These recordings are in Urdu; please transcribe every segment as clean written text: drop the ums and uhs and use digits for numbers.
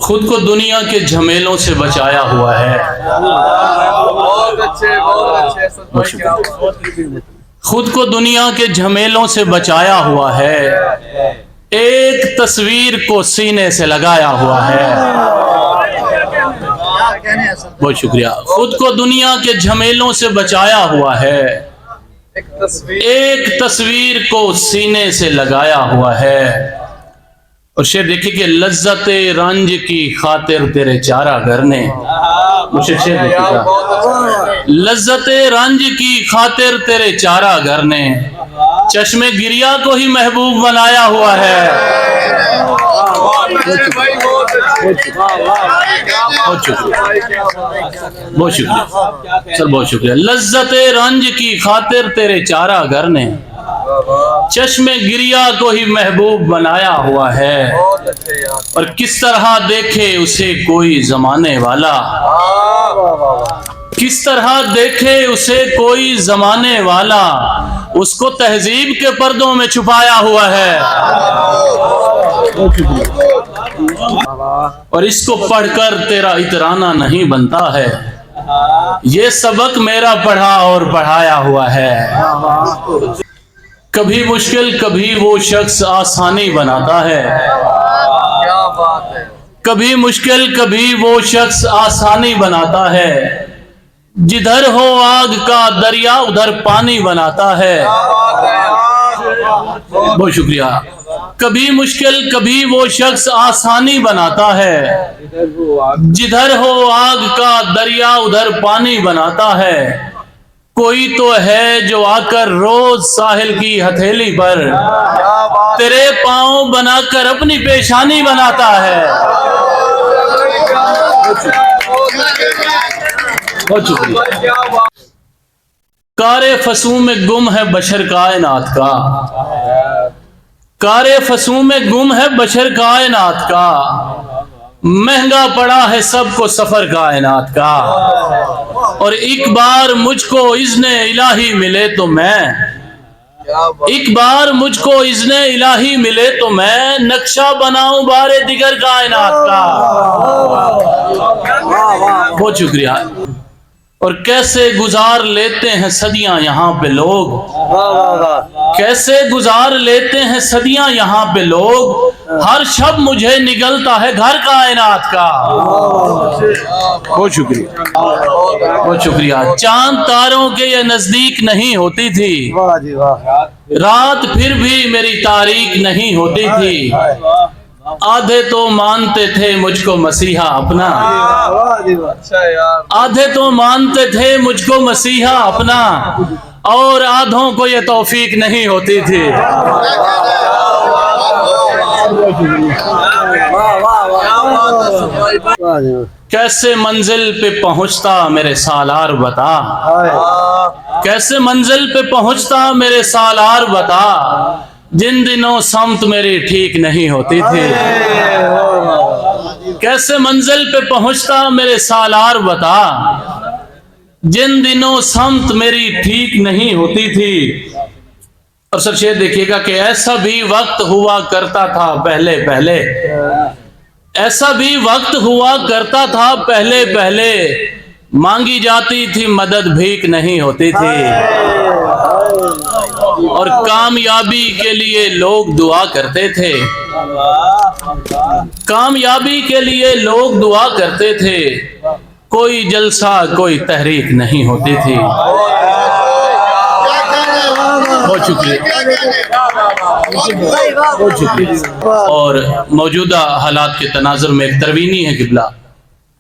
خود کو دنیا کے جھمیلوں سے بچایا ہوا ہے. خود کو دنیا کے جھمیلوں سے بچایا ہوا ہے. ایک تصویر کو سینے سے لگایا ہوا ہے. بہت شکریہ. خود کو دنیا کے جھمیلوں سے بچایا ہوا ہے. ایک تصویر کو سینے سے لگایا ہوا ہے. اور شعر دیکھیں کہ لذت رنج کی خاطر تیرے چارہ گھر نے. مجھے شعر دیکھیں گا. لذت رنج کی خاطر تیرے چارہ گھر نے چشم گریا کو ہی محبوب بنایا ہوا ہے. بہت شکریہ. بہت شکریہ سر. بہت شکریہ. لذت رنج کی خاطر تیرے چارہ گھر نے چشم گریا کو ہی محبوب بنایا ہوا ہے. اور کس طرح دیکھے اسے کوئی زمانے والا, کس طرح دیکھے اسے کوئی زمانے والا, اس کو تہذیب کے پردوں میں چھپایا ہوا ہے. اور اس کو پڑھ کر تیرا اترانا نہیں بنتا ہے. یہ سبق میرا پڑھا اور پڑھایا ہوا ہے. کبھی مشکل کبھی وہ شخص آسانی بناتا ہے. کبھی مشکل کبھی وہ شخص آسانی بناتا ہے. جدھر ہو آگ کا دریا ادھر پانی بناتا ہے. بہت شکریہ. کبھی مشکل کبھی وہ شخص آسانی بناتا ہے. جدھر ہو آگ کا دریا ادھر پانی بناتا ہے. کوئی تو ہے جو آ کر روز ساحل کی ہتھیلی پر تیرے پاؤں بنا کر اپنی پیشانی بناتا ہے. بہت شکریہ. کار فسوں میں گم ہے بشر کائنات کا. کار فسوں میں گم ہے بشر کائنات کا. مہنگا پڑا ہے سب کو سفر کائنات کا. اور ایک بار مجھ کو اذن الہی ملے تو میں, ایک بار مجھ کو اذن الہی ملے تو میں نقشہ بناؤں بارے دیگر کائنات کا. بہت شکریہ. اور کیسے گزار لیتے ہیں صدیاں یہاں پہ لوگ, کیسے گزار لیتے ہیں صدیاں یہاں پہ لوگ, ہر شب مجھے نگلتا ہے گھر کائنات کا. بہت شکریہ. بہت شکریہ. چاند تاروں کے یہ نزدیک نہیں ہوتی تھی, رات پھر بھی میری تاریک نہیں ہوتی تھی. آدھے تو مانتے تھے مجھ کو مسیحا اپنا, آدھے تو مانتے تھے مجھ کو مسیحا اپنا, اور آدھوں کو یہ توفیق نہیں ہوتی تھی. کیسے منزل پہ پہنچتا میرے سالار بتا, کیسے منزل پہ پہنچتا میرے سالار بتا, جن دنوں سمت میری ٹھیک نہیں ہوتی تھی. کیسے منزل پہ پہنچتا میرے سالار بتا, جن دنوں سمت میری ٹھیک نہیں ہوتی تھی. اور سر شعر دیکھیے گا کہ ایسا بھی وقت ہوا کرتا تھا پہلے پہلے, ایسا بھی وقت ہوا کرتا تھا پہلے پہلے, مانگی جاتی تھی مدد بھیک نہیں ہوتی تھی. اور کامیابی کے لیے لوگ دعا کرتے تھے, کامیابی کے لیے لوگ دعا کرتے تھے, کوئی جلسہ کوئی تحریک نہیں ہوتی تھی. بہت شکریہ. بہت شکریہ. اور موجودہ حالات کے تناظر میں ایک تروینی ہے قبلہ,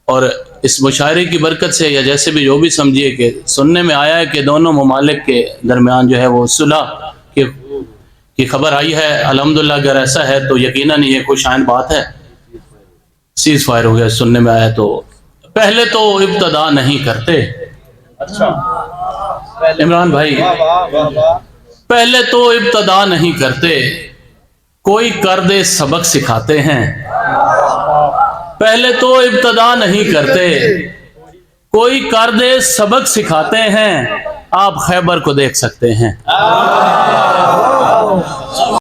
اور اس مشاعرے کی برکت سے یا جیسے بھی جو بھی سمجھیے کہ سننے میں آیا ہے کہ دونوں ممالک کے درمیان جو ہے وہ صلح کی خبر آئی ہے. الحمدللہ اگر ایسا ہے تو یقیناً یہ خوش آئند بات ہے. سیز فائر ہو گیا سننے میں آیا. تو پہلے تو ابتدا نہیں کرتے. اچھا عمران بھائی, پہلے تو ابتدا نہیں کرتے, کوئی کر دے سبق سکھاتے ہیں. پہلے تو ابتدا نہیں کرتے, کوئی کر دے سبق سکھاتے ہیں. آپ خیبر کو دیکھ سکتے ہیں.